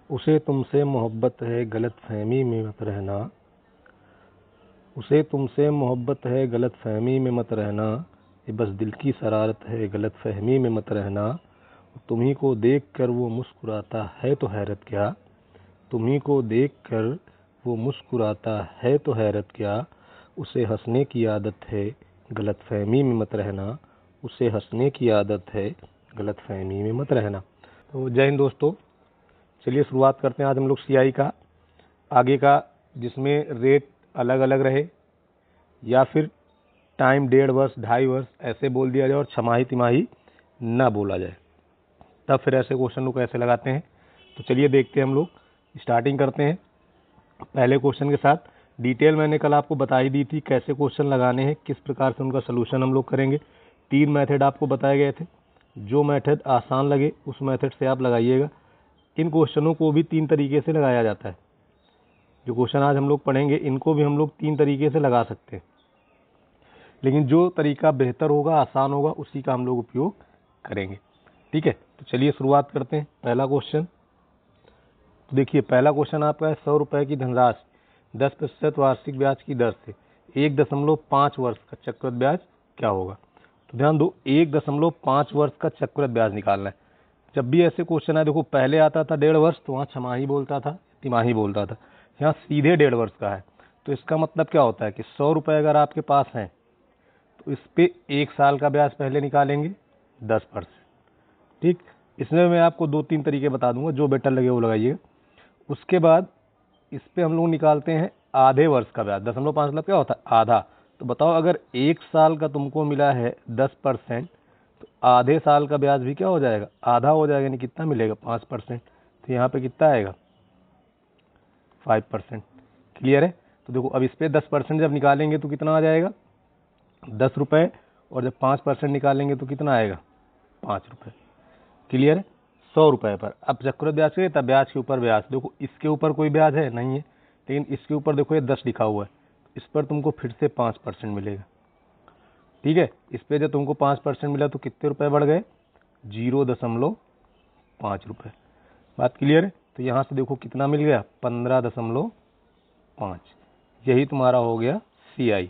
उसे तुमसे मोहब्बत है गलतफहमी में मत रहना। उसे तुमसे मोहब्बत है गलतफहमी में मत रहना। ये बस दिल की शरारत है गलतफहमी में मत रहना। तुम्ही को देख कर वो मुस्कुराता है तो हैरत क्या। तुम्ही को देख कर वो मुस्कुराता है तो हैरत क्या। उसे हंसने की आदत है गलतफहमी में मत रहना। उसे हंसने की आदत है गलतफहमी में मत रहना। तो जय हिंद दोस्तों, चलिए शुरुआत करते हैं आज हम लोग सीआई का आगे का, जिसमें रेट अलग अलग रहे या फिर टाइम 1.5 वर्ष 2.5 वर्ष ऐसे बोल दिया जाए और छमाही तिमाही ना बोला जाए, तब फिर ऐसे क्वेश्चन को कैसे लगाते हैं। तो चलिए देखते हैं, हम लोग स्टार्टिंग करते हैं पहले क्वेश्चन के साथ। डिटेल मैंने कल आपको बता ही दी थी कैसे क्वेश्चन लगाने हैं, किस प्रकार से उनका सोल्यूशन हम लोग करेंगे। 3 मेथड आपको बताए गए थे, जो मेथड आसान लगे उस मेथड से आप लगाइएगा। इन क्वेश्चनों को भी 3 तरीके से लगाया जाता है। जो क्वेश्चन आज हम लोग पढ़ेंगे इनको भी हम लोग 3 तरीके से लगा सकते हैं, लेकिन जो तरीका बेहतर होगा, आसान होगा, उसी का हम लोग उपयोग करेंगे। ठीक है, तो चलिए शुरुआत करते हैं। पहला क्वेश्चन, तो देखिए पहला क्वेश्चन आपका है 100 रुपये की धनराशि 10% वार्षिक ब्याज की दर से 1.5 वर्ष का चक्रवृद्धि ब्याज क्या होगा। तो ध्यान दो, 1.5 वर्ष का चक्रवृद्धि ब्याज निकालना है। जब भी ऐसे क्वेश्चन है, देखो पहले आता था 1.5 वर्ष तो वहाँ छमाही बोलता था, तिमाही बोलता था। यहाँ सीधे 1.5 वर्ष का है, तो इसका मतलब क्या होता है कि 100 रुपये अगर आपके पास हैं तो इस पे 1 साल का ब्याज पहले निकालेंगे 10%। ठीक, इसमें मैं आपको 2-3 तरीके बता दूंगा, जो बेटर लगे वो लगाइएगा। उसके बाद इस पे हम लोग निकालते हैं आधे वर्ष का ब्याज। 0.5 मतलब क्या होता है, आधा। तो बताओ अगर 1 साल का तुमको मिला है 10%, तो आधे साल का ब्याज भी क्या हो जाएगा, आधा हो जाएगा। यानी कितना मिलेगा, 5%। तो यहाँ पे कितना आएगा, 5%। क्लियर है। तो देखो अब इस पे 10% जब निकालेंगे तो कितना आ जाएगा, 10 रुपये, और जब 5% निकालेंगे तो कितना आएगा, 5 रुपये। क्लियर है। 100 रुपये पर अब चक्रवृद्धि ब्याज के तब ब्याज के ऊपर ब्याज। देखो इसके ऊपर कोई ब्याज है नहीं है, लेकिन इसके ऊपर देखो ये 10 लिखा हुआ है, इस पर तुमको फिर से 5% मिलेगा। ठीक है, इस पे जब तुमको 5% मिला तो कितने रुपए बढ़ गए, 0.5 रुपये। बात क्लियर है। तो यहाँ से देखो कितना मिल गया, 15.5। यही तुम्हारा हो गया CI।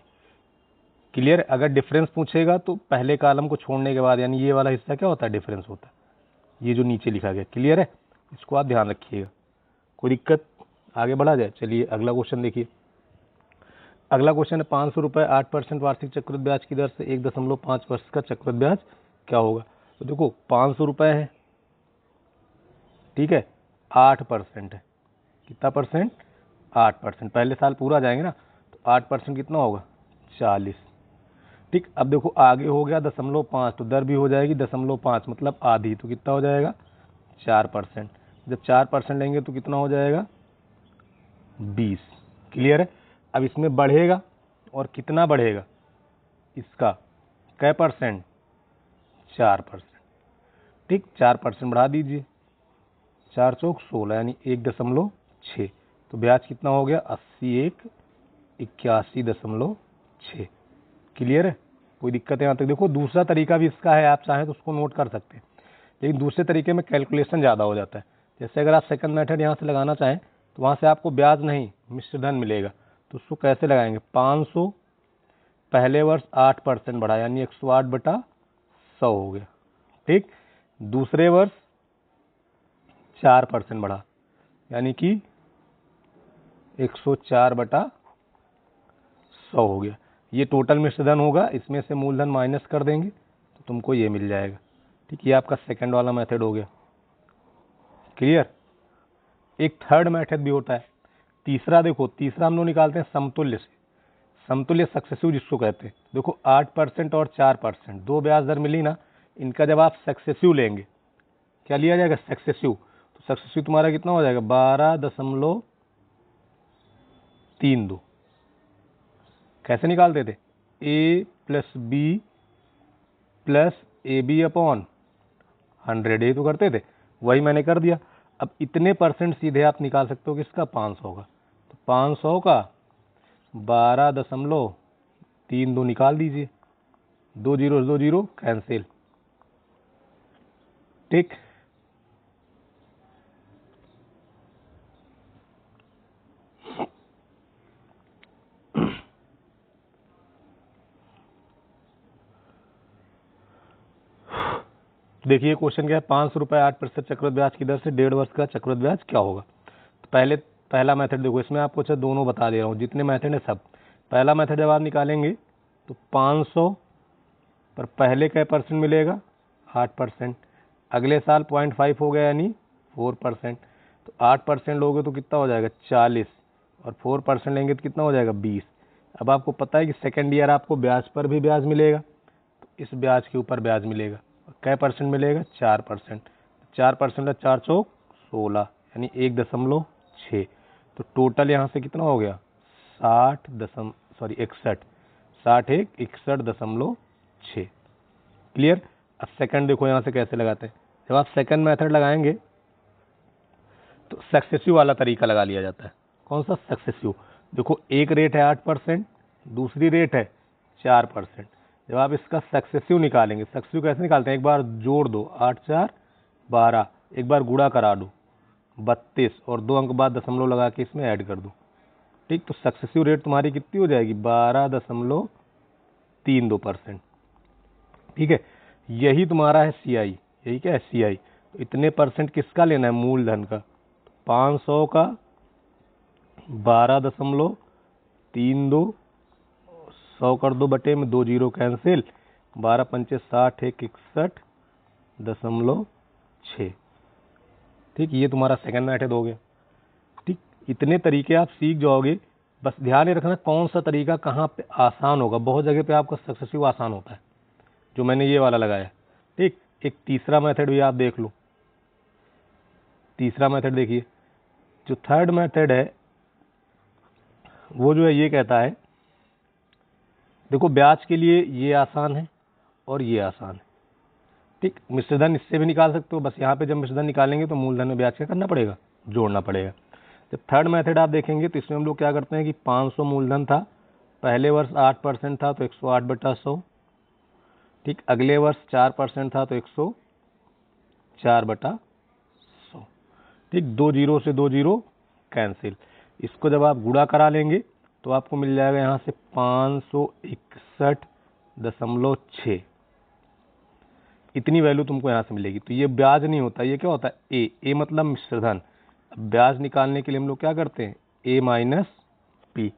क्लियर है। अगर डिफरेंस पूछेगा तो पहले कॉलम को छोड़ने के बाद, यानी ये वाला हिस्सा क्या होता है, डिफरेंस होता है, ये जो नीचे लिखा गया। क्लियर है, इसको आप ध्यान रखिएगा। कोई दिक्कत, आगे बढ़ा जाए। चलिए अगला क्वेश्चन देखिए। अगला क्वेश्चन है 500 रुपये 8% वार्षिक चक्रवृद्धि ब्याज की दर से 1.5 वर्ष का चक्रवृद्धि ब्याज क्या होगा। तो देखो 500 रुपये है, ठीक है, 8% है। कितना परसेंट, 8%। पहले साल पूरा जाएंगे ना, तो 8% कितना होगा, 40। ठीक, अब देखो आगे हो गया 0.5, तो दर भी हो जाएगी 0.5 मतलब आधी, तो कितना हो जाएगा, 4%। जब 4% लेंगे तो कितना हो जाएगा, 20। क्लियर है। अब इसमें बढ़ेगा, और कितना बढ़ेगा, इसका कै परसेंट, 4%। ठीक, 4% बढ़ा दीजिए, 4 चौक 16 यानी 1.6। तो ब्याज कितना हो गया, 81,81.6। क्लियर है। कोई दिक्कत है यहाँ तक। देखो दूसरा तरीका भी इसका है, आप चाहें तो उसको नोट कर सकते हैं, लेकिन दूसरे तरीके में कैलकुलेशन ज़्यादा हो जाता है। जैसे अगर आप सेकंड मेथड यहाँ से लगाना चाहें तो वहाँ से आपको ब्याज नहीं मिश्र धन मिलेगा। तो उसको कैसे लगाएंगे, 500 पहले वर्ष 8% बढ़ा, यानी 108/100 हो गया। ठीक, दूसरे वर्ष 4% बढ़ा, यानी कि 104/100 हो गया। ये टोटल मिश्र धन होगा, इसमें से मूलधन माइनस कर देंगे तो तुमको ये मिल जाएगा। ठीक, ये आपका सेकंड वाला मेथड हो गया। क्लियर। एक थर्ड मेथड भी होता है, तीसरा। देखो तीसरा हम लोग निकालते हैं समतुल्य से, समतुल्य सक्सेसिव जिसको कहते हैं। देखो 8% और 4%, दो ब्याज दर मिली ना, इनका जब आप सक्सेसिव लेंगे, क्या लिया जाएगा, सक्सेसिव। तो सक्सेसिव तुम्हारा कितना हो जाएगा, 12.32। कैसे निकालते थे, A + B + AB/100, ये तो करते थे, वही मैंने कर दिया। अब इतने परसेंट सीधे आप निकाल सकते हो किसका, 500 का। तो 500 का 12.32 निकाल दीजिए, 2 जीरो 2 जीरो कैंसिल। ठीक, देखिए क्वेश्चन क्या है, 500 रुपये 8% चक्रवृद्धि ब्याज की दर से 1.5 वर्ष का चक्रवृद्धि ब्याज क्या होगा। तो पहला मेथड देखो, इसमें आपको अच्छा दोनों बता दे रहा हूँ, जितने मेथड है सब। पहला मेथड जब आप निकालेंगे तो 500 पर पहले क्या परसेंट मिलेगा, 8%। अगले साल 0.5 हो गया यानी 4%। तो 8% लोगे तो कितना हो जाएगा 40, और 4% लेंगे तो कितना हो जाएगा 20। अब आपको पता है कि सेकेंड ईयर आपको ब्याज पर भी ब्याज मिलेगा, तो इस ब्याज के ऊपर ब्याज मिलेगा। कै परसेंट मिलेगा, 4%। 4% 4 चौक 16 यानी 1.6। तो टोटल यहाँ से कितना हो गया 61, 61.6। क्लियर। अब सेकंड देखो यहाँ से कैसे लगाते हैं। जब आप सेकंड मेथड लगाएंगे तो सक्सेसिव वाला तरीका लगा लिया जाता है। कौन सा सक्सेसिव, देखो एक रेट है 8%, दूसरी रेट है 4%। जब आप इसका सक्सेसिव निकालेंगे, सक्सेसिव कैसे निकालते हैं, एक बार जोड़ दो 8 4 12, एक बार गुणा करा दो 32, और 2 अंक बाद दशमलव लगा के इसमें ऐड कर दो। ठीक, तो सक्सेसिव रेट तुम्हारी कितनी हो जाएगी 12.32%। ठीक है, यही तुम्हारा है CI। यही क्या है CI। तो इतने परसेंट किसका लेना है, मूलधन का। 500 का 12.32, 100 कर दो बटे में 2 जीरो कैंसिल, 12 पंचे 60, 61.6। ठीक, ये तुम्हारा सेकंड मेथड हो गया। ठीक, इतने तरीके आप सीख जाओगे। बस ध्यान रखना कौन सा तरीका कहाँ पे आसान होगा। बहुत जगह पे आपका सक्सेसिव आसान होता है, जो मैंने ये वाला लगाया। ठीक, एक तीसरा मेथड भी आप देख लो। तीसरा मेथड देखिए, जो थर्ड मेथड है वो जो है ये कहता है, देखो ब्याज के लिए ये आसान है और ये आसान है। ठीक, मिश्रधन इससे भी निकाल सकते हो, बस यहाँ पे जब मिश्रधन निकालेंगे तो मूलधन में ब्याज क्या करना पड़ेगा, जोड़ना पड़ेगा। जब थर्ड मेथड आप देखेंगे तो इसमें हम लोग क्या करते हैं कि 500 मूलधन था, पहले वर्ष 8% था तो 108/100। ठीक, अगले वर्ष 4% था तो 104/100। ठीक, 2 जीरो से 2 जीरो कैंसिल। इसको जब आप गुणा करा लेंगे तो आपको मिल जाएगा यहाँ से 561.6। इतनी वैल्यू तुमको यहाँ से मिलेगी। तो ये ब्याज नहीं होता, ये क्या होता है ए मतलब मिश्रधन। अब ब्याज निकालने के लिए हम लोग क्या करते हैं, A माइनस पी,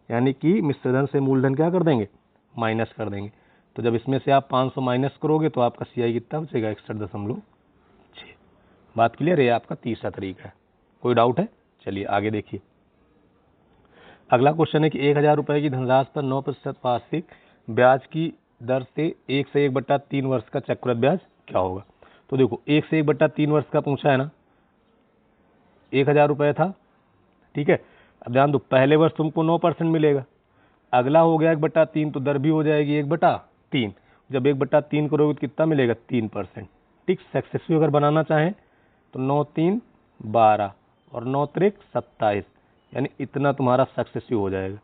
यानी कि मिश्रधन से मूलधन क्या कर देंगे, माइनस कर देंगे। तो जब इसमें से आप 500 माइनस करोगे तो आपका CI कितना बचेगा, 61.6। बात क्लियर है। आपका तीसरा तरीका है। कोई डाउट है, चलिए आगे देखिए। अगला क्वेश्चन है कि 1000 रुपये की धनराशि पर 9% वार्षिक ब्याज की दर से 1 से 1/3 वर्ष का चक्रवृद्धि ब्याज क्या होगा। तो देखो 1 से 1/3 वर्ष का पूछा है ना, 1000 रुपये था। ठीक है, अब ध्यान दो, पहले वर्ष तुमको 9% मिलेगा, अगला हो गया 1/3 तो दर भी हो जाएगी 1/3। जब 1/3 करोगे तो कितना मिलेगा 3%। ठीक, सक्सेसिव अगर बनाना चाहें तो 9 3 12 और 9 त्रिक 27, यानी इतना तुम्हारा सक्सेसिव हो जाएगा,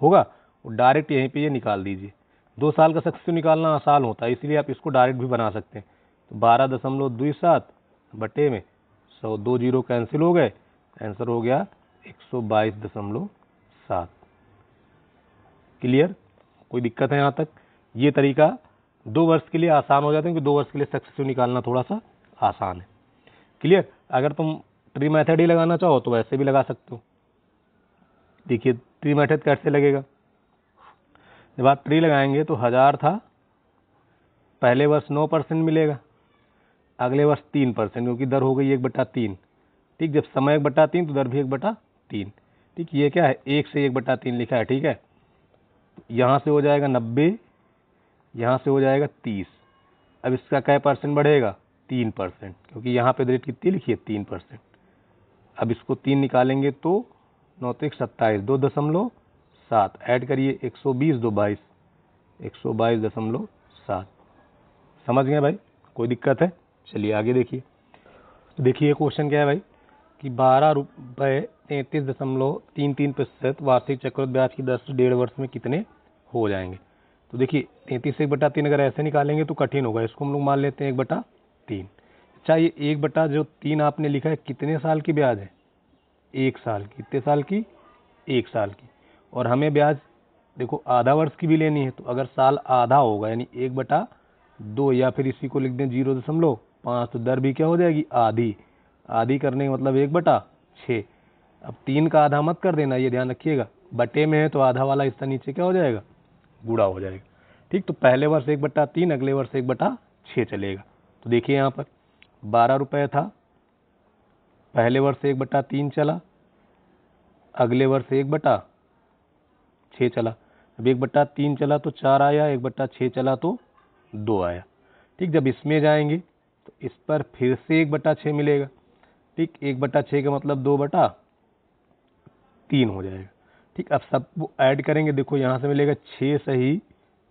होगा। और डायरेक्ट यहीं पे ये निकाल दीजिए। 2 साल का सक्सेसिव निकालना आसान होता है, इसलिए आप इसको डायरेक्ट भी बना सकते हैं। तो 12.27 बटे में 100, 2 जीरो कैंसिल हो गए, आंसर हो गया 122.7। क्लियर, कोई दिक्कत है यहाँ तक। ये तरीका 2 वर्ष के लिए आसान हो जाता है, क्योंकि 2 वर्ष के लिए सक्सेसिव निकालना थोड़ा सा आसान है। क्लियर, अगर तुम ट्री मेथड ही लगाना चाहो तो वैसे भी लगा सकते हो। देखिए ट्री मेथड कैसे लगेगा, जब आप ट्री लगाएंगे तो 1000 था, पहले वर्ष 9% मिलेगा, अगले वर्ष 3%, क्योंकि दर हो गई 1/3। ठीक, जब समय 1/3 तो दर भी 1/3। ठीक, ये क्या है 1 से 1/3 लिखा है। ठीक है, यहाँ से हो जाएगा 90, यहाँ से हो जाएगा 30। अब इसका क्या परसेंट बढ़ेगा 3%, क्योंकि यहाँ पे रेट कितनी लिखी है 3%। अब इसको 3 निकालेंगे तो 9 त्रिक 27, 2.7 ऐड करिए 120 2 22, 122.7। समझ गए भाई, कोई दिक्कत है। चलिए आगे देखिए। तो देखिए क्वेश्चन क्या है भाई कि 12 रुपये 33.33% वार्षिक चक्रवृद्धि ब्याज की दर से 1.5 वर्ष में कितने हो जाएंगे। तो देखिए 33 से 1/3 अगर ऐसे निकालेंगे तो कठिन होगा, इसको हम लोग मान लेते हैं 1/3। अच्छा, ये 1/3 आपने लिखा है कितने साल की ब्याज है, 1 साल की। कितने साल की, 1 साल की। और हमें ब्याज देखो आधा वर्ष की भी लेनी है, तो अगर साल आधा होगा यानी 1/2 2, या फिर इसी को लिख दें 0.5, तो दर भी क्या हो जाएगी, आधी। आधी करने का मतलब 1/6। अब 3 का आधा मत कर देना, ये ध्यान रखिएगा, बटे में है तो आधा वाला हिस्सा नीचे क्या हो जाएगा, गुणा हो जाएगा। ठीक, तो पहले वर्ष 1/3, अगले वर्ष 1/6 चलेगा। तो देखिए यहाँ पर 12 रुपये था, पहले वर्ष 1/3 चला, अगले वर्ष 1/6 चला। अब 1/3 चला तो 4 आया, 1/6 चला तो 2 आया। ठीक, जब इसमें जाएंगे तो इस पर फिर से 1/6 मिलेगा। ठीक, 1/6 का मतलब 2/3 हो जाएगा। ठीक, अब सब ऐड करेंगे, देखो यहाँ से मिलेगा 6 सही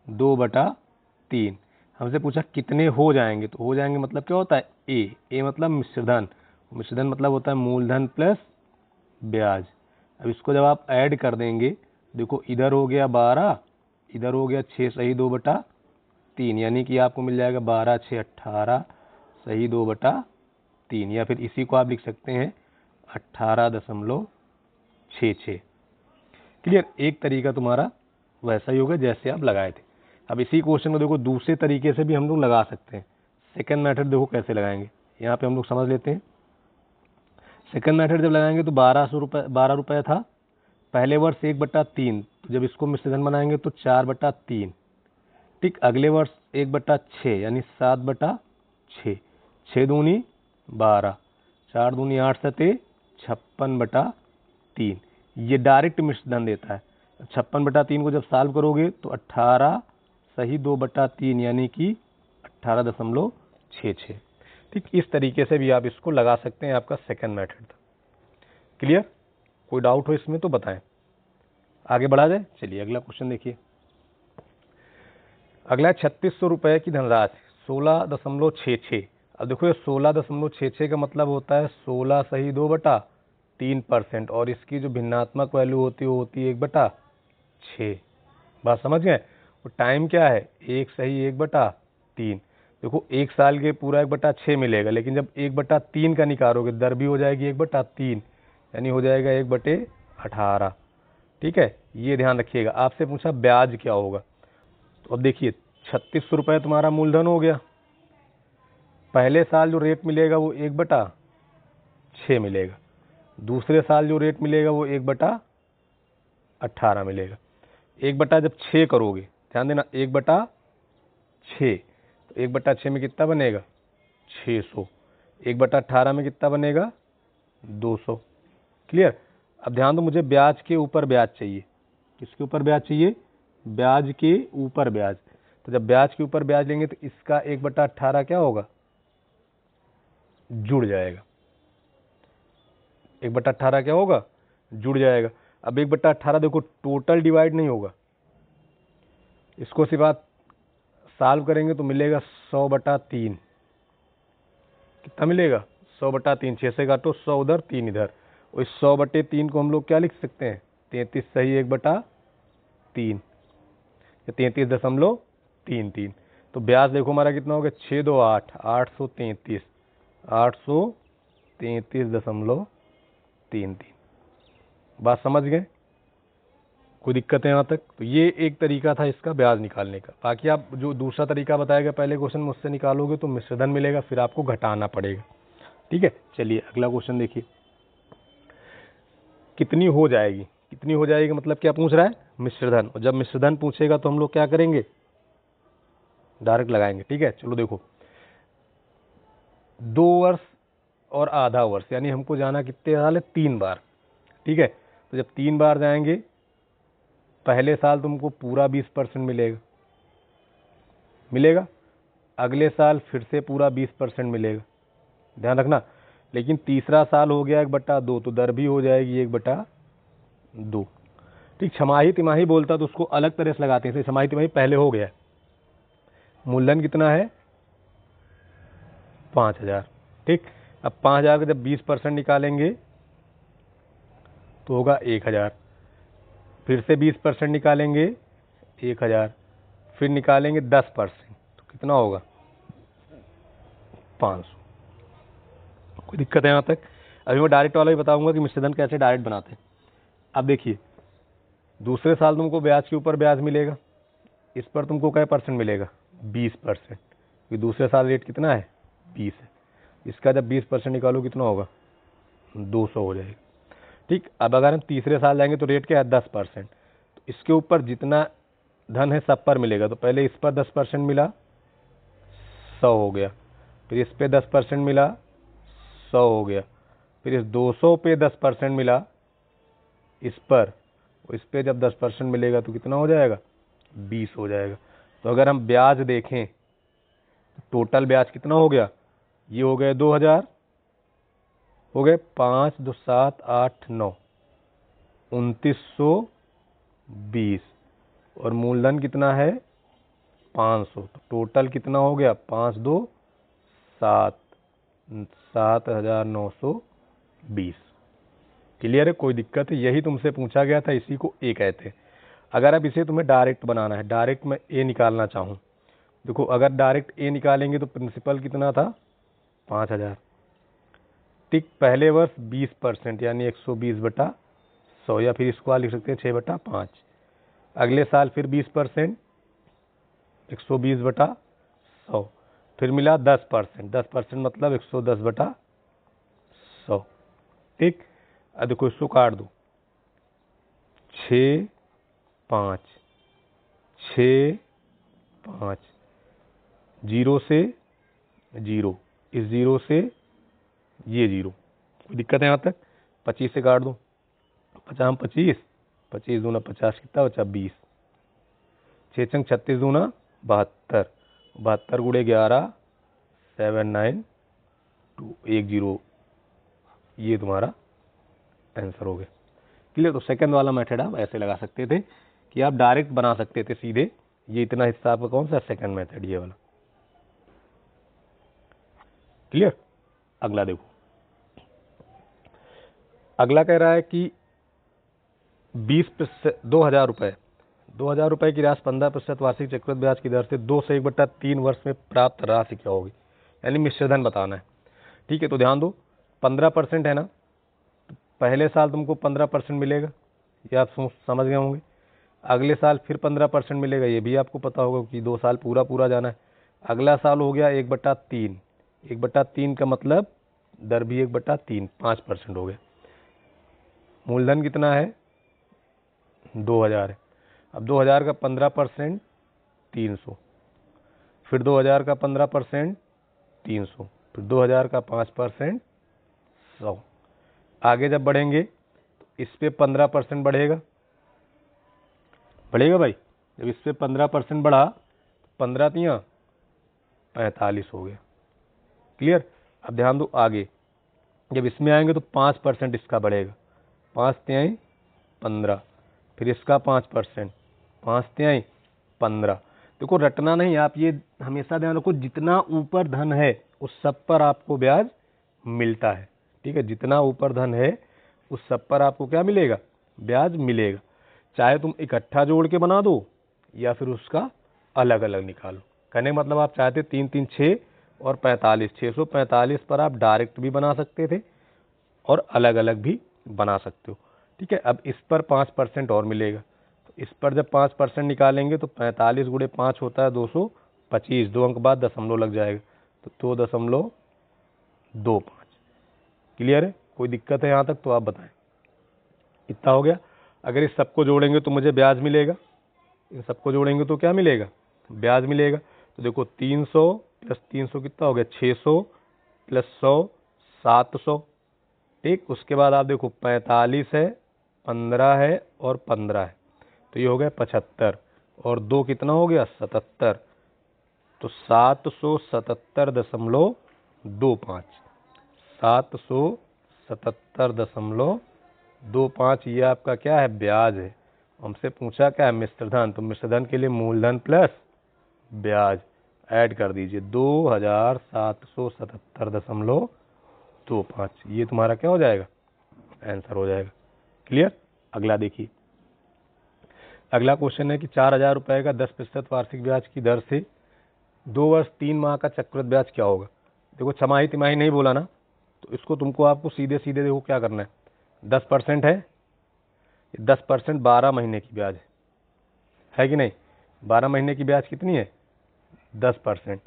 2/3। हमसे पूछा कितने हो जाएंगे, तो हो जाएंगे मतलब क्या होता है, ए मतलब मिश्रधन, मिश्रधन मतलब होता है मूलधन प्लस ब्याज। अब इसको जब आप ऐड कर देंगे, देखो इधर हो गया 12, इधर हो गया 6 सही 2/3, यानी कि आपको मिल जाएगा 12 6 18 सही 2/3, या फिर इसी को आप लिख सकते हैं 18.66। क्लियर, एक तरीका तुम्हारा वैसा ही होगा जैसे आप लगाए थे। अब इसी क्वेश्चन को देखो दूसरे तरीके से भी हम लोग लगा सकते हैं। सेकंड मेथड देखो कैसे लगाएंगे, यहाँ पे हम लोग समझ लेते हैं। सेकंड मेथड जब लगाएंगे तो 12 रुपये था, पहले वर्ष 1/3, तो जब इसको मिश्रधन बनाएंगे तो 4/3। ठीक, अगले वर्ष 1/6 यानी 7/6, 6 दूनी 12, 4 दूनी 8 सते 56/3। ये डायरेक्ट मिश्रधन देता है। 56/3 को जब सॉल्व करोगे तो 18 सही 2/3 यानी कि 18.66। ठीक, इस तरीके से भी आप इसको लगा सकते हैं, आपका सेकंड मेथड था। क्लियर, कोई डाउट हो इसमें तो बताएं, आगे बढ़ा जाए। चलिए अगला क्वेश्चन देखिए। अगला है 3600 रुपये की धनराशि 16.66। अब देखो ये 16.66 का मतलब होता है 16 सही 2/3%, और इसकी जो भिन्नात्मक वैल्यू होती है वो होती है 1/6। बात समझ गए। और टाइम क्या है, 1 सही 1/3। देखो 1 साल के पूरा 1/6 मिलेगा, लेकिन जब 1/3 का निकालोगे दर भी हो जाएगी 1/3, यानी हो जाएगा 1/18। ठीक है, ये ध्यान रखिएगा। आपसे पूछा ब्याज क्या होगा, तो अब देखिए 3600 रुपये तुम्हारा मूलधन हो गया, पहले साल जो रेट मिलेगा वो 1/6 मिलेगा, दूसरे साल जो रेट मिलेगा वो 1/18 मिलेगा। 1/6 करोगे, ध्यान देना 1/6, तो 1/6 में कितना बनेगा 600, 1/18 में कितना बनेगा 200। क्लियर, अब ध्यान दो, मुझे ब्याज के ऊपर ब्याज चाहिए। किसके ऊपर ब्याज चाहिए, ब्याज के ऊपर ब्याज। तो जब ब्याज के ऊपर ब्याज लेंगे तो इसका 1/18 क्या होगा, जुड़ जाएगा। 1/18 क्या होगा, जुड़ जाएगा। अब 1/18 देखो टोटल डिवाइड नहीं होगा, इसको सिर्फ आप सॉल्व करेंगे तो मिलेगा 100/3। कितना मिलेगा 100/3, 6 से काटो 100 उधर 3 इधर, और इस 100/3 को हम लोग क्या लिख सकते हैं, 33 सही 1/3 या 33.33। तो ब्याज देखो हमारा कितना हो गया 6 2 8, 833, 833.33। बात समझ गए, कोई दिक्कत है यहाँ तक। तो ये एक तरीका था इसका ब्याज निकालने का। बाकी आप जो दूसरा तरीका बताया गया पहले क्वेश्चन में उससे निकालोगे तो मिश्रधन मिलेगा, फिर आपको घटाना पड़ेगा। ठीक है, चलिए अगला क्वेश्चन देखिए। कितनी हो जाएगी, कितनी हो जाएगी मतलब क्या पूछ रहा है, मिश्रधन। और जब मिश्रधन पूछेगा तो हम लोग क्या करेंगे, डायरेक्ट लगाएंगे। ठीक है, चलो देखो 2 वर्ष और आधा वर्ष, यानी हमको जाना कितने साल है, 3 बार। ठीक है, तो जब 3 बार जाएंगे, पहले साल तुमको पूरा 20% मिलेगा, अगले साल फिर से पूरा 20% मिलेगा, ध्यान रखना। लेकिन तीसरा साल हो गया 1/2, तो दर भी हो जाएगी 1/2। ठीक, छमाही तिमाही बोलता तो उसको अलग तरह से लगाते हैं। छमाही तिमाही पहले हो गया, मूलधन कितना है 5000। ठीक, अब 5000 का जब 20% निकालेंगे तो होगा 1000, फिर से 20% निकालेंगे 1000, फिर निकालेंगे 10%, तो कितना होगा 500। कोई दिक्कत है यहाँ तक। अभी मैं डायरेक्ट वाला भी बताऊंगा कि मिश्रधन कैसे डायरेक्ट बनाते हैं। अब देखिए दूसरे साल तुमको ब्याज के ऊपर ब्याज मिलेगा, इस पर तुमको क्या परसेंट मिलेगा 20%। क्योंकि दूसरे साल रेट कितना है 20 है। इसका जब 20% निकालो कितना होगा 200 हो जाएगा। ठीक, अब अगर हम तीसरे साल जाएंगे तो रेट क्या है 10%। तो इसके ऊपर जितना धन है सब पर मिलेगा। तो पहले इस पर 10% मिला 100 हो गया, फिर इस पे 10% मिला 100 हो गया, फिर इस 200 पे 10% मिला इस पर, इस पे जब 10% मिलेगा तो कितना हो जाएगा 20 हो जाएगा। तो अगर हम ब्याज देखें तो टोटल ब्याज कितना हो गया, ये हो गए 2000, हो गए 5 2 7 8 9 2920, और मूलधन कितना है 500। तो टोटल कितना हो गया 5 2 7 7920। क्लियर है, कोई दिक्कत है? यही तुमसे पूछा गया था, इसी को ए कहते हैं। अगर अब इसे तुम्हें डायरेक्ट बनाना है, डायरेक्ट मैं ए निकालना चाहूँ, देखो अगर डायरेक्ट ए निकालेंगे तो प्रिंसिपल कितना था 5000। ठीक, पहले वर्ष 20% यानी 120/100, या फिर इसको लिख सकते हैं 6/5। अगले साल फिर 20% 120/100, फिर मिला 10%, 10% मतलब 110/100। ठीक, अब देखो इसको काट दो, 6 5 6 5, 0 से 0, इस 0 से ये 0, कोई दिक्कत है यहाँ तक? 25 से काट दो, 50 25, 25 दूना 50 कितना बचा 20, 6 छंग 36 दूना 72, 72 गुड़े 11 79210, ये तुम्हारा आंसर हो गया। क्लियर? तो सेकंड वाला मेथड आप ऐसे लगा सकते थे कि आप डायरेक्ट बना सकते थे सीधे। ये इतना हिस्सा आपका कौन सा सेकंड मेथड, ये वाला। क्लियर? अगला देखो, अगला कह रहा है कि 2000 रुपए, 2000 रुपए की राशि 15% वार्षिक चक्रवृद्धि ब्याज की दर से 2 से 1/3 वर्ष में प्राप्त राशि क्या होगी, यानी मिश्रधन बताना है। ठीक है, तो ध्यान दो 15% है ना, तो पहले साल तुमको 15% मिलेगा, ये आप समझ गए होंगे। अगले साल फिर 15% मिलेगा, ये भी आपको पता होगा कि 2 साल पूरा पूरा जाना है। अगला साल हो गया 1/3, 1/3 का मतलब दर भी 1/3, 5% हो गया। मूलधन कितना है 2000 है। अब 2000 का 15% 300, फिर 2000 का 15% 300, फिर 2000 का 5% 100। आगे जब बढ़ेंगे तो इस पे 15% बढ़ेगा, बढ़ेगा भाई। जब इस पे 15% बढ़ा, 15 तियां 45 हो गया। क्लियर? अब ध्यान दो आगे, जब इसमें आएंगे तो 5% इसका बढ़ेगा, 5 तिहाई 15, फिर इसका 5%, 5 तिहाई 15। देखो रटना नहीं, आप ये हमेशा ध्यान रखो, जितना ऊपर धन है उस सब पर आपको ब्याज मिलता है। ठीक है, जितना ऊपर धन है उस सब पर आपको क्या मिलेगा, ब्याज मिलेगा। चाहे तुम इकट्ठा जोड़ के बना दो या फिर उसका अलग अलग निकालो। कहने का मतलब आप चाहते 3 3 6 और 45, 645 पर आप डायरेक्ट भी बना सकते थे और अलग अलग भी बना सकते हो। ठीक है, अब इस पर 5% और मिलेगा, तो इस पर जब 5% निकालेंगे तो 45 गुणे 5 होता है 225, 2 अंक बाद दशमलव लग जाएगा, तो 2.25। क्लियर है? कोई दिक्कत है यहाँ तक तो आप बताएं। इतना हो गया। अगर इस सबको जोड़ेंगे तो मुझे ब्याज मिलेगा, इन सबको जोड़ेंगे तो क्या मिलेगा, ब्याज मिलेगा। तो देखो 300 + 300 कितना हो गया 600 + 100 700। ठीक, उसके बाद आप देखो 45 है, 15 है और 15 है, तो ये हो गया 75, और 2 कितना हो गया 77, तो 777.25, 777.25, ये आपका क्या है ब्याज है। हमसे पूछा क्या है मिश्रधन, तो मिश्रधन के लिए मूलधन प्लस ब्याज ऐड कर दीजिए 2777.25, ये तुम्हारा क्या हो जाएगा आंसर हो जाएगा। क्लियर? अगला देखिए, अगला क्वेश्चन है कि 4000 रुपए का 10% वार्षिक ब्याज की दर से 2 वर्ष 3 माह का चक्रवृद्धि ब्याज क्या होगा। देखो छमाही तिमाही नहीं बोला ना, तो इसको तुमको आपको सीधे सीधे देखो क्या करना है, 10% है, 10% 12 महीने की ब्याज है कि नहीं, 12 महीने की ब्याज कितनी है 10%,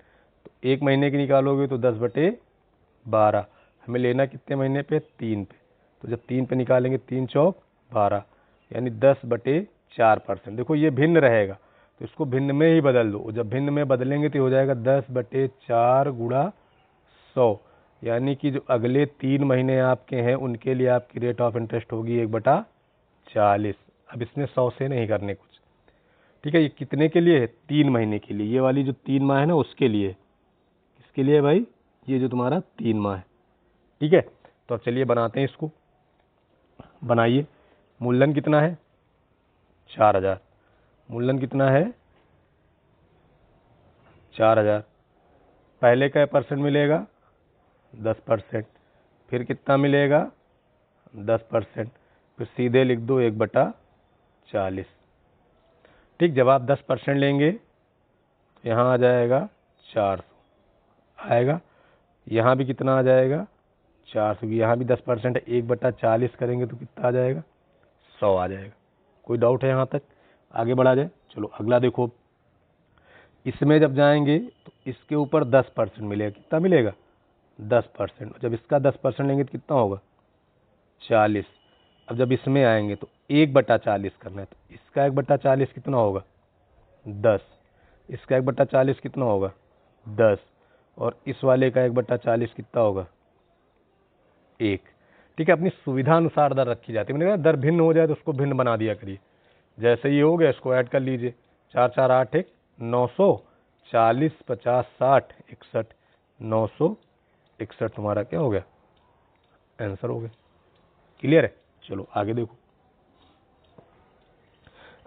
तो 1 महीने की निकालोगे तो 10/12। हमें लेना कितने महीने पे? 3 पे। तो जब 3 पे निकालेंगे 3 चौक 12, यानी 10/4%। देखो ये भिन्न रहेगा तो इसको भिन्न में ही बदल दो। जब भिन्न में बदलेंगे तो हो जाएगा 10/4 गुणा 100, यानी कि जो अगले 3 महीने आपके हैं उनके लिए आपकी रेट ऑफ इंटरेस्ट होगी 1/40। अब इसमें 100 से नहीं करने कुछ, ठीक है। ये कितने के लिए है? 3 महीने के लिए। ये वाली जो 3 माह है ना उसके लिए। किसके लिए भाई? ये जो तुम्हारा 3 माह है, ठीक है। तो अब चलिए बनाते हैं इसको। बनाइए। मूलधन कितना है? 4000। मूलधन कितना है? 4000। पहले का परसेंट मिलेगा 10%। फिर कितना मिलेगा? 10%। फिर सीधे लिख दो 1/40। ठीक। जब आप 10% लेंगे तो यहाँ आ जाएगा 400 आएगा। यहाँ भी कितना आ जाएगा? 400 की। यहाँ भी 10% है, 1/40 करेंगे तो कितना आ जाएगा? 100 आ जाएगा। कोई डाउट है यहाँ तक? आगे बढ़ा जाए। चलो अगला देखो। इसमें जब जाएंगे तो इसके ऊपर 10% मिलेगा। कितना मिलेगा? 10%। जब इसका 10% लेंगे तो कितना होगा? 40। अब जब इसमें आएंगे तो 1/40 करना है, तो इसका 1/40 कितना होगा? 10। इसका 1/40 कितना होगा? 10। और इस वाले का 1/40 कितना होगा? 1। ठीक है। अपनी सुविधा अनुसार दर रखी जाती है। मैंने कहा दर भिन्न हो जाए तो उसको भिन्न बना दिया करिए। जैसे ये हो गया इसको ऐड कर लीजिए। 4 4 8 1 900, 40 50 60 61, 961 तुम्हारा क्या हो गया? आंसर हो गया। क्लियर है? चलो आगे देखो।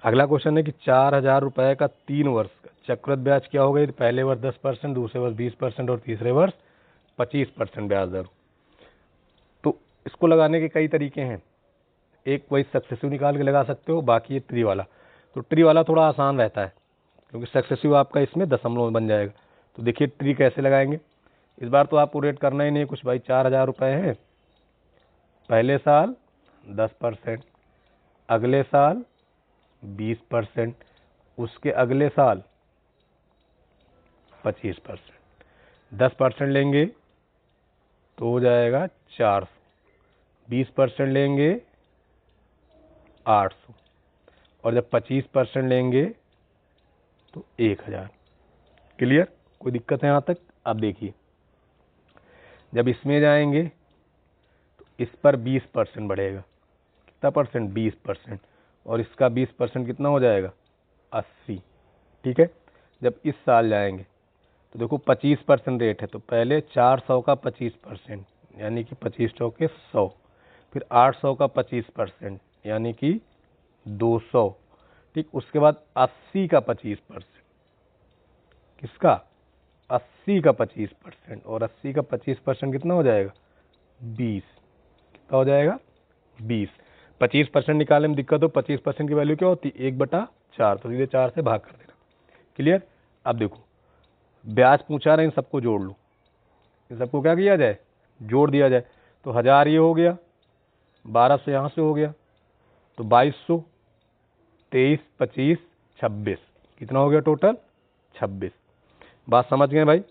अगला क्वेश्चन है कि 4000 रुपए का 3 वर्ष का चक्रवृद्धि ब्याज क्या होगा? पहले वर्ष 10%, दूसरे वर्ष 20% और तीसरे वर्ष 25% ब्याज दर। तो इसको लगाने के कई तरीके हैं। एक वही सक्सेसिव निकाल के लगा सकते हो, बाकी ये ट्री वाला। तो ट्री वाला थोड़ा आसान रहता है क्योंकि सक्सेसिव आपका इसमें दशमलव बन जाएगा। तो देखिए ट्री कैसे लगाएंगे। इस बार तो आपको रेट करना ही नहीं कुछ भाई। 4000 रुपए है। पहले साल 10%, अगले साल 20%, उसके अगले साल 25%। 10% लेंगे तो हो जाएगा 400, 20% लेंगे 800, और जब 25% लेंगे तो 1000। क्लियर? कोई दिक्कत है यहाँ तक? अब देखिए जब इसमें जाएंगे तो इस पर 20% बढ़ेगा। कितना परसेंट? 20%। और इसका 20% कितना हो जाएगा? 80। ठीक है। जब इस साल जाएंगे तो देखो 25% रेट है, तो पहले 400 का 25% यानी कि 25 चौके 100, फिर 800 का 25% यानी कि 200। ठीक। उसके बाद 80 का 25%। किसका? 80 का 25%। और 80 का 25% कितना हो जाएगा? 20। कितना हो जाएगा? 20। 25% निकालने में दिक्कत हो, 25% की वैल्यू क्या होती? 1/4। तो सीधे 4 से भाग कर देना। क्लियर? अब देखो ब्याज पूछा रहे, इन सबको जोड़ लो। इन सबको क्या किया जाए? जोड़ दिया जाए। तो 1000 ये हो गया, 1200 यहाँ से हो गया, तो 2200, 23, 25, 26। कितना हो गया टोटल? 26। बात समझ गए भाई?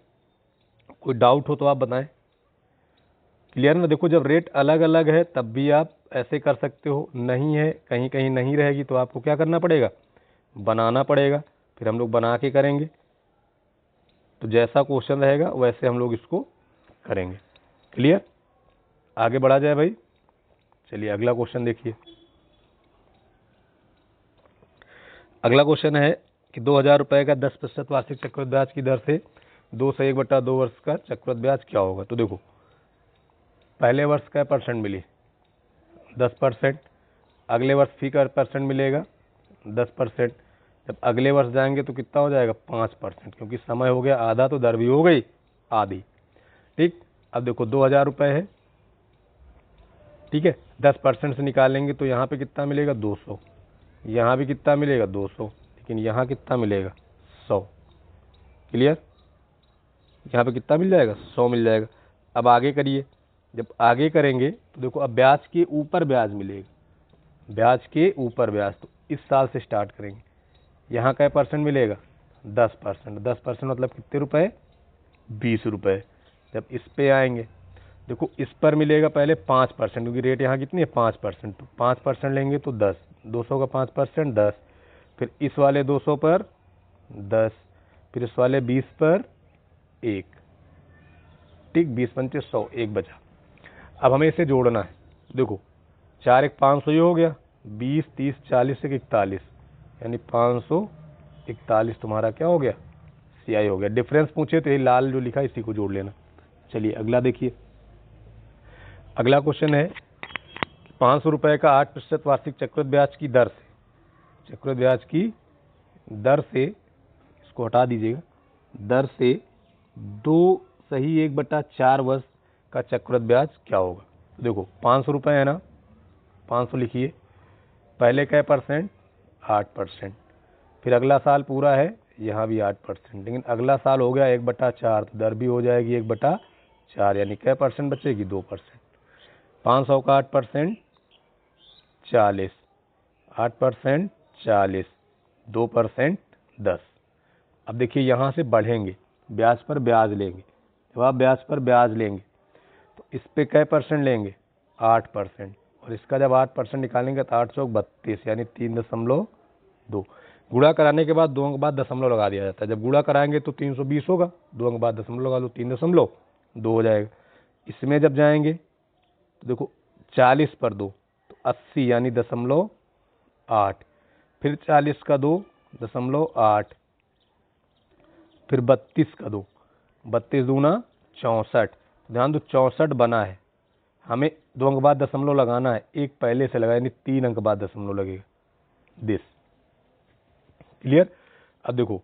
कोई डाउट हो तो आप बताएं। क्लियर ना? देखो जब रेट अलग अलग है तब भी आप ऐसे कर सकते हो, नहीं है कहीं कहीं नहीं रहेगी तो आपको क्या करना पड़ेगा? बनाना पड़ेगा। फिर हम लोग बना के करेंगे। तो जैसा क्वेश्चन रहेगा वैसे हम लोग इसको करेंगे। क्लियर? आगे बढ़ा जाए भाई। चलिए अगला क्वेश्चन देखिए। अगला क्वेश्चन है कि 2000 रुपए का 10% वार्षिक चक्रवृद्धि ब्याज की दर से 2 से 1/2 वर्ष का चक्रवृद्धि ब्याज क्या होगा? तो देखो पहले वर्ष का परसेंट मिली 10%, अगले वर्ष फी का परसेंट मिलेगा 10%। जब अगले वर्ष जाएंगे तो कितना हो जाएगा? 5%, क्योंकि समय हो गया आधा तो दर भी हो गई आधी। ठीक। अब देखो 2000 रुपए है। ठीक है। 10% से निकालेंगे तो यहाँ पे कितना मिलेगा? 200। यहाँ भी कितना मिलेगा? 200। लेकिन यहाँ कितना मिलेगा? 100। क्लियर? यहाँ पे कितना मिल जाएगा? 100 मिल जाएगा। अब आगे करिए। जब आगे करेंगे तो देखो अब ब्याज के ऊपर ब्याज मिलेगा। ब्याज के ऊपर ब्याज तो इस साल से स्टार्ट करेंगे। यहाँ क्या परसेंट मिलेगा? 10%। 10% मतलब कितने रुपए? 20 रुपये। जब इस पे आएंगे, देखो इस पर मिलेगा पहले 5%, क्योंकि रेट यहाँ कितनी है 5%, तो 5% लेंगे तो 10, 200 का 5% 10, फिर इस वाले 200 पर 10, फिर इस वाले 20 पर 1, ठीक, 20 पंचे 100, 1 बचा। अब हमें इसे जोड़ना है। देखो 4 1 500 ये हो गया, 20 30 40 1 41, यानी 541 तुम्हारा क्या हो गया, CI हो गया। डिफरेंस पूछे तो ये लाल जो लिखा है इसी को जोड़ लेना। चलिए अगला देखिए। अगला क्वेश्चन है 500 रुपये का 8% वार्षिक चक्रवृद्धि ब्याज की दर से, चक्रवृद्धि ब्याज की दर से, इसको हटा दीजिएगा, दर से 2 सही 1/4 वर्ष का चक्रवृद्धि ब्याज क्या होगा। तो देखो 500 रुपये है ना, 500 लिखिए, पहले क्या परसेंट 8%, फिर अगला साल पूरा है यहाँ भी 8%, लेकिन अगला साल हो गया 1/4, तो दर भी हो जाएगी 1/4, यानी क्या परसेंट बचेगी 2%। 500 का 8% 40, 8% 40, 2% 10। अब देखिए यहाँ से बढ़ेंगे, ब्याज पर ब्याज लेंगे, जब आप ब्याज पर ब्याज लेंगे तो इस पे कै परसेंट लेंगे 8%, और इसका जब 8% निकालेंगे तो 8 चौक 32, यानी 3.2। गुणा कराने के बाद 2 अंक बाद दशमलव लगा दिया जाता है। जब गुणा कराएंगे तो 320 होगा, 2 अंक बाद दशमलव लगा लो, 3.2 हो जाएगा। इसमें जब जाएंगे तो देखो 40 पर 2 तो 80, यानी 0.8, फिर 40 का 2 0.8, फिर 32 का 2, 32 दूना 64, ध्यान दो 64 बना है, हमें 2 अंक बाद दशमलव लगाना है, एक पहले से लगा, यानी 3 अंक बाद दशमलव लगेगा, दिस क्लियर। अब देखो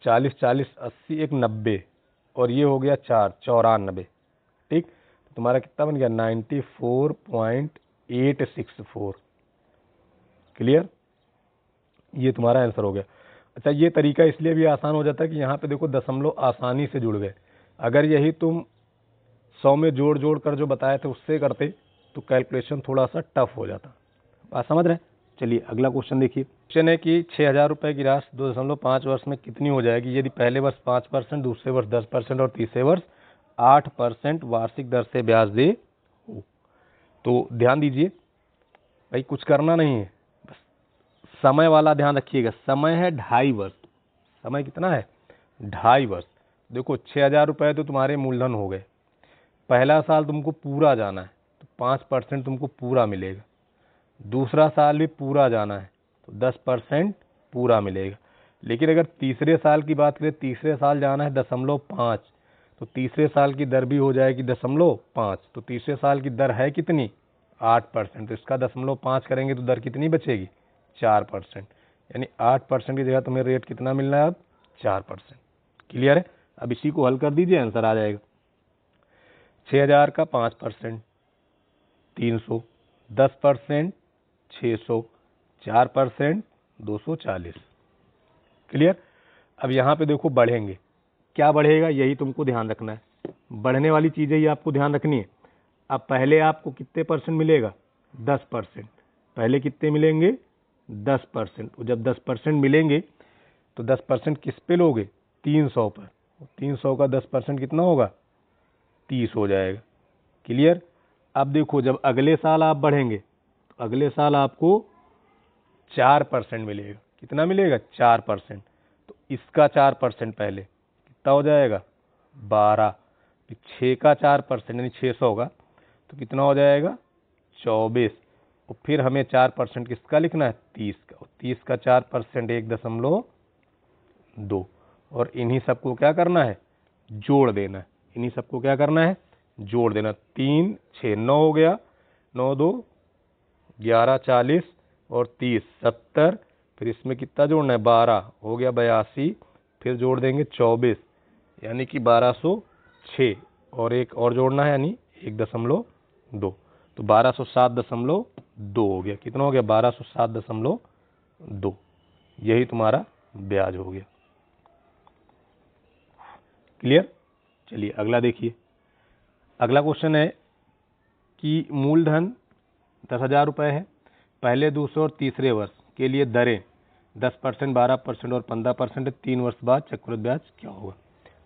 40 40 80 1 90, और ये हो गया 4 94, ठीक, तो तुम्हारा कितना बन गया 94.864, क्लियर, ये तुम्हारा आंसर हो गया। अच्छा, ये तरीका इसलिए भी आसान हो जाता है कि यहाँ पे देखो दशमलव आसानी से जुड़ गए। अगर यही तुम 100 में जोड़ जोड़ कर जो बताए थे उससे करते तो कैलकुलेशन थोड़ा सा टफ हो जाता। बात समझ रहे हैं। चलिए अगला क्वेश्चन देखिए। क्वेश्चन है कि 6,000 रुपये की राशि 2.5 वर्ष में कितनी हो जाएगी यदि पहले वर्ष 5%, दूसरे वर्ष 10% और तीसरे वर्ष 8% वार्षिक दर से ब्याज दे हो। तो ध्यान दीजिए भाई, कुछ करना नहीं है, बस समय वाला ध्यान रखिएगा। समय है 2.5 वर्ष, समय कितना है 2.5 वर्ष। देखो 6,000 रुपये तो तुम्हारे मूलधन हो गए, पहला साल तुमको पूरा जाना है तो 5% तुमको पूरा मिलेगा, दूसरा साल भी पूरा जाना है तो 10% पूरा मिलेगा। लेकिन अगर तीसरे साल की बात करें, तीसरे साल जाना है 0.5, तो तीसरे साल की दर भी हो जाएगी 0.5, तो तीसरे साल की दर है कितनी 8%, तो इसका 0.5 करेंगे तो दर कितनी बचेगी 4%, यानी 8% की जगह तुम्हें रेट कितना मिलना है अब 4%। क्लियर है। अब इसी को हल कर दीजिए, आंसर आ जाएगा। 6,000 का 5% 300, 10% 600, 4% 240। क्लियर। अब यहाँ पे देखो बढ़ेंगे, क्या बढ़ेगा यही तुमको ध्यान रखना है, बढ़ने वाली चीज़ें ही आपको ध्यान रखनी है। अब पहले आपको कितने परसेंट मिलेगा 10%, पहले कितने मिलेंगे 10%, और जब 10% मिलेंगे तो 10% किस पे लोगे 300 पर, 300 का 10% कितना होगा 30 हो जाएगा। क्लियर। अब देखो जब अगले साल आप बढ़ेंगे तो अगले साल आपको 4% मिलेगा, कितना मिलेगा 4%, तो इसका 4% पहले कितना हो जाएगा 12, 6 का 4% यानी 600 होगा तो कितना हो जाएगा 24, और फिर हमें 4% किसका लिखना है 30 का, और 30 का 4% 1.2, और इन्हीं सबको क्या करना है जोड़ देना है, इन्हीं सबको क्या करना है जोड़ देना। 3 6 9 हो गया, 9 2 11 40 और 30 70, फिर इसमें कितना जोड़ना है 12 हो गया 82, फिर जोड़ देंगे 24 यानी कि 1206, और एक और जोड़ना है यानी 1.2, तो 1207.2 हो गया। कितना हो गया 1207.2, यही तुम्हारा ब्याज हो गया। क्लियर। चलिए अगला देखिए। अगला क्वेश्चन है कि मूलधन 10,000 रुपये है, पहले दूसरे और तीसरे वर्ष के लिए दरें 10%, 12% और 15% है, 3 वर्ष बाद चक्रवृद्धि ब्याज क्या होगा।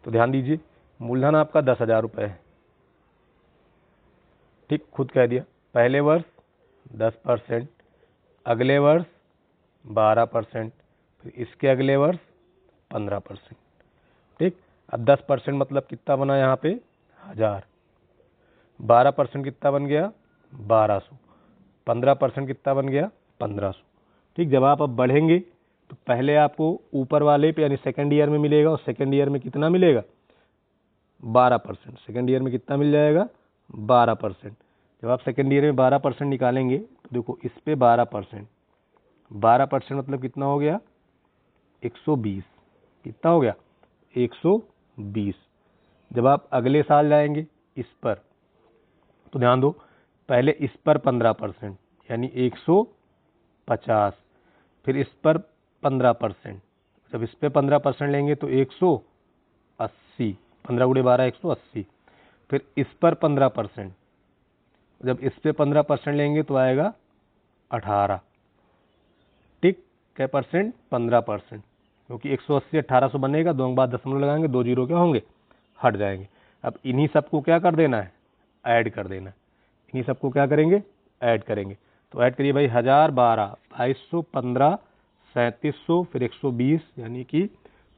तो ध्यान दीजिए, मूलधन आपका 10,000 रुपये है, ठीक, खुद कह दिया। पहले वर्ष 10%, अगले वर्ष 12%, फिर इसके अगले वर्ष 15%, ठीक। अब 10% मतलब कितना बना यहाँ पे 1000, 12% कितना बन गया 1200, 15% कितना बन गया 1500, ठीक। जब आप अब बढ़ेंगे तो पहले आपको ऊपर वाले पे यानी सेकेंड ईयर में मिलेगा, और सेकेंड ईयर में कितना मिलेगा 12%, सेकेंड ईयर में कितना मिल जाएगा 12%। जब आप सेकेंड ईयर में 12% निकालेंगे तो देखो इस पे 12%, 12% मतलब कितना हो गया 120, कितना हो गया 120। जब आप अगले साल जाएंगे इस पर, तो ध्यान दो, पहले इस पर 15% यानी 150, फिर इस पर 15%, जब इस पे 15% लेंगे तो 180, 15 गुणे 12 180, फिर इस पर 15%, जब इस पे 15% लेंगे तो आएगा 18, ठीक। क्या परसेंट 15%, क्योंकि 180 1800 बनेगा, दो के बाद दशमलव लगाएंगे, 2 जीरो क्या होंगे हट जाएंगे। अब इन्हीं सबको क्या कर देना है ऐड कर देना है, इन्हीं सबको क्या करेंगे ऐड करेंगे। तो ऐड करिए भाई 1012, 2200, 15, 3700, फिर 120 यानी कि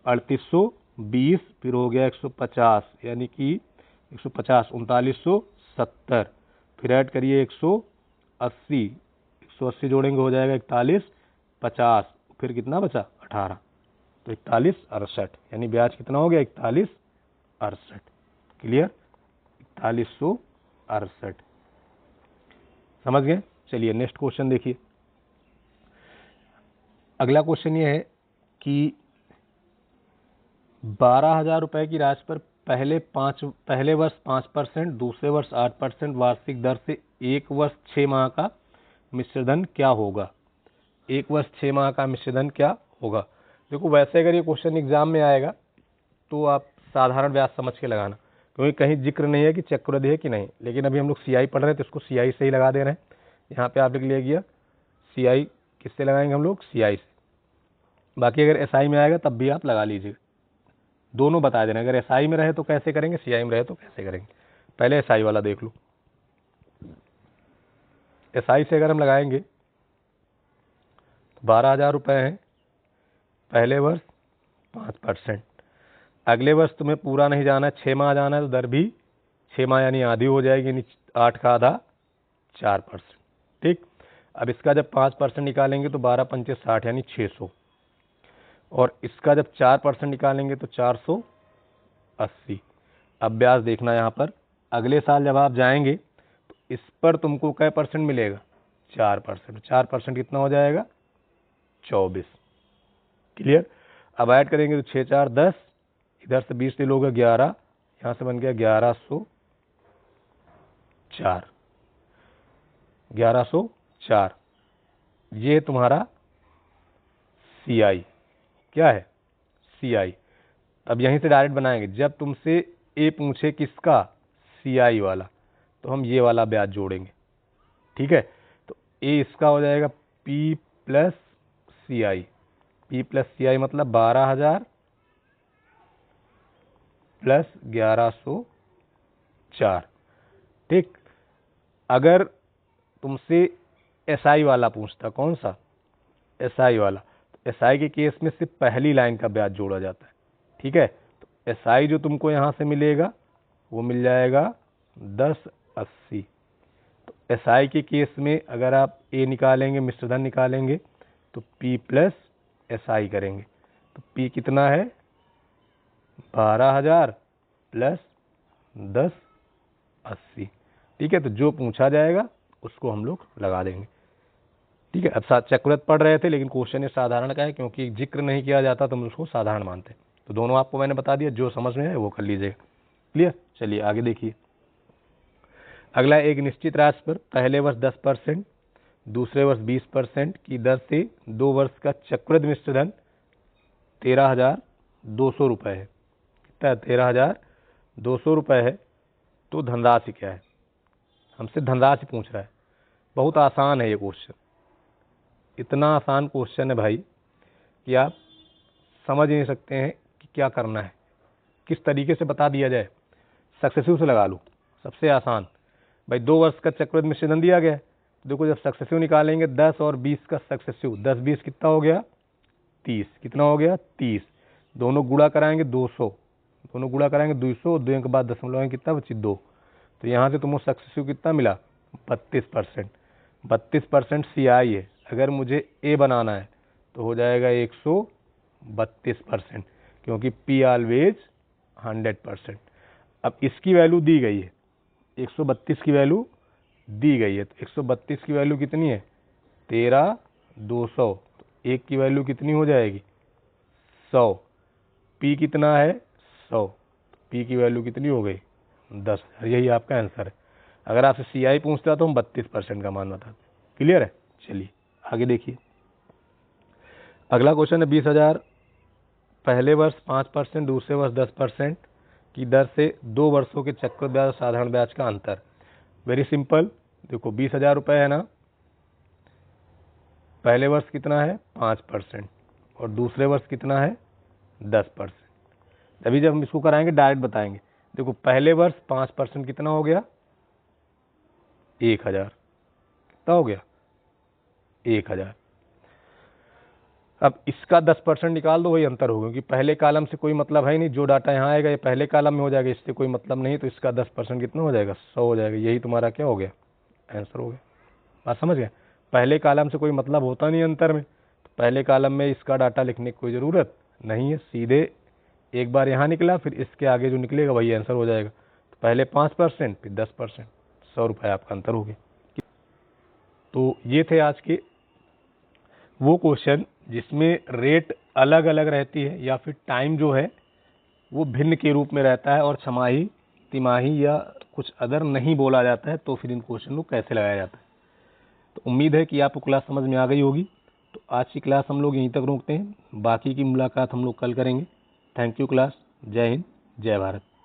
3820, फिर हो गया 150 यानी कि 150, 3970, फिर ऐड करिए 180, 180 जोड़ेंगे हो जाएगा 41, 50, फिर कितना बचा 18, तो 4168, यानी ब्याज कितना हो गया 4168। क्लियर, 4168, समझ गए। चलिए नेक्स्ट क्वेश्चन देखिए। अगला क्वेश्चन ये है कि 12,000 रुपए की राशि पर पहले वर्ष 5%, दूसरे वर्ष 8% वार्षिक दर से एक वर्ष 6 माह का मिश्रधन क्या होगा। एक वर्ष 6 माह का मिश्रधन क्या होगा। देखो वैसे अगर ये क्वेश्चन एग्जाम में आएगा तो आप साधारण ब्याज समझ के लगाना, क्योंकि कहीं जिक्र नहीं है कि चक्रवृद्धि है कि नहीं, लेकिन अभी हम लोग सीआई पढ़ रहे हैं तो इसको सीआई से ही लगा दे रहे हैं। यहाँ पे आप लिख लिया सीआई, किससे लगाएंगे हम लोग सीआई से। बाकी अगर एसआई में आएगा तब भी आप लगा लीजिएगा, दोनों बता देना, अगर एसआई में रहे तो कैसे करेंगे, सीआई में रहे तो कैसे करेंगे। पहले एसआई वाला देख लो। एसआई से अगर हम लगाएंगे तो 12,000 रुपये हैं, पहले वर्ष 5%, अगले वर्ष तुम्हें पूरा नहीं जाना है, 6 माह जाना है, तो दर भी 6 माह यानी आधी हो जाएगी, यानी 8 का आधा 4%, ठीक। अब इसका जब 5% निकालेंगे तो 12 पंचे 60 यानी 600, और इसका जब 4% निकालेंगे तो 480। अब ब्याज देखना यहाँ पर, अगले साल जब आप जाएंगे तो इस पर तुमको क्या परसेंट मिलेगा 4%, 4% कितना हो जाएगा 24। क्लियर। अब ऐड करेंगे तो 6 4 10, इधर से 20 ले लोगे 11, यहाँ से बन गया 1104, 1104। ये तुम्हारा सीआई क्या है सीआई। अब यहीं से डायरेक्ट बनाएंगे, जब तुमसे ए पूछे किसका सीआई वाला, तो हम ये वाला ब्याज जोड़ेंगे, ठीक है। तो ए इसका हो जाएगा P plus CI, P plus CI मतलब 12,000 प्लस 1104, ठीक। अगर तुमसे एसआई वाला पूछता, कौन सा एसआई वाला, तो एसआई के केस में सिर्फ पहली लाइन का ब्याज जोड़ा जाता है, ठीक है। तो एसआई जो तुमको यहाँ से मिलेगा वो मिल जाएगा 1080। तो एसआई के केस में अगर आप ए निकालेंगे, मिश्रधन निकालेंगे, तो पी प्लस एसआई करेंगे, तो पी कितना है 12,000 प्लस 1080, ठीक है। तो जो पूछा जाएगा उसको हम लोग लगा देंगे, ठीक है। अब चक्रवृद्धि पढ़ रहे थे लेकिन क्वेश्चन ये साधारण का है, क्योंकि जिक्र नहीं किया जाता तो हम उसको साधारण मानते हैं। तो दोनों आपको मैंने बता दिया, जो समझ में है वो कर लीजिएगा। क्लियर। चलिए आगे देखिए। अगला, एक निश्चित राशि पर पहले वर्ष 10%, दूसरे वर्ष 20% की दर से 2 वर्ष का चक्रवृद्धि मिश्रधन 13,200 रुपये है। कितना है 13,200 रुपये है। तो धनराशि क्या है, हमसे धनराशि पूछ रहा है। बहुत आसान है ये क्वेश्चन, इतना आसान क्वेश्चन है भाई कि आप समझ नहीं सकते हैं कि क्या करना है। किस तरीके से बता दिया जाए, सक्सेसिव से लगा लूँ, सबसे आसान। भाई 2 वर्ष का चक्रवृद्धि मिश्रधन दिया गया है, देखो जब सक्सेसिव निकालेंगे 10 और 20 का सक्सेसिव, 10 20 कितना हो गया 30, कितना हो गया 30, दोनों गुणा कराएंगे 200, दोनों गुणा कराएंगे 200, 2 के बाद दशमलव है कितना बची 2, तो यहाँ से तुमको सक्सेसिव कितना मिला 32%। 32% CI है, अगर मुझे A बनाना है तो हो जाएगा 132%, क्योंकि P ऑलवेज 100%। अब इसकी वैल्यू दी गई है, 132 की वैल्यू दी गई है, तो 132 की वैल्यू कितनी है 13,200, तो 1 की वैल्यू कितनी हो जाएगी 100, P कितना है 100, P की वैल्यू कितनी हो गई 10,000, यही आपका आंसर है। अगर आपसे CI पूछता तो हम 32% का मान बताते। क्लियर है? चलिए आगे देखिए, अगला क्वेश्चन है 20,000 पहले वर्ष 5%, दूसरे वर्ष 10% की दर से 2 वर्षों के चक्रवृद्धि ब्याज और साधारण ब्याज का अंतर। वेरी सिंपल, देखो 20,000 रुपये है ना, पहले वर्ष कितना है 5% और दूसरे वर्ष कितना है 10%। अभी जब हम इसको कराएंगे डायरेक्ट बताएंगे। देखो पहले वर्ष 5% कितना हो गया 1,000, कितना हो गया 1,000। अब इसका 10% निकाल दो, वही अंतर होगा, क्योंकि पहले कॉलम से कोई मतलब है नहीं, जो डाटा यहाँ आएगा ये पहले कॉलम में हो जाएगा, इससे कोई मतलब नहीं, तो इसका 10% कितना हो जाएगा 100 हो जाएगा। यही तुम्हारा क्या हो गया आंसर हो गया। बात समझ गए? पहले कॉलम से कोई मतलब होता नहीं अंतर में, तो पहले कॉलम में इसका डाटा लिखने की कोई ज़रूरत नहीं है, सीधे एक बार यहाँ निकला फिर इसके आगे जो निकलेगा वही आंसर हो जाएगा। तो पहले 5% फिर 10%, 100 रुपये आपका अंतर हो गया। तो ये थे आज के वो क्वेश्चन जिसमें रेट अलग अलग रहती है या फिर टाइम जो है वो भिन्न के रूप में रहता है और छमाही, तिमाही या कुछ अदर नहीं बोला जाता है, तो फिर इन क्वेश्चन को कैसे लगाया जाता है। तो उम्मीद है कि आपको क्लास समझ में आ गई होगी। तो आज की क्लास हम लोग यहीं तक रोकते हैं, बाकी की मुलाकात हम लोग कल करेंगे। Thank you class. जय हिंद, जय भारत।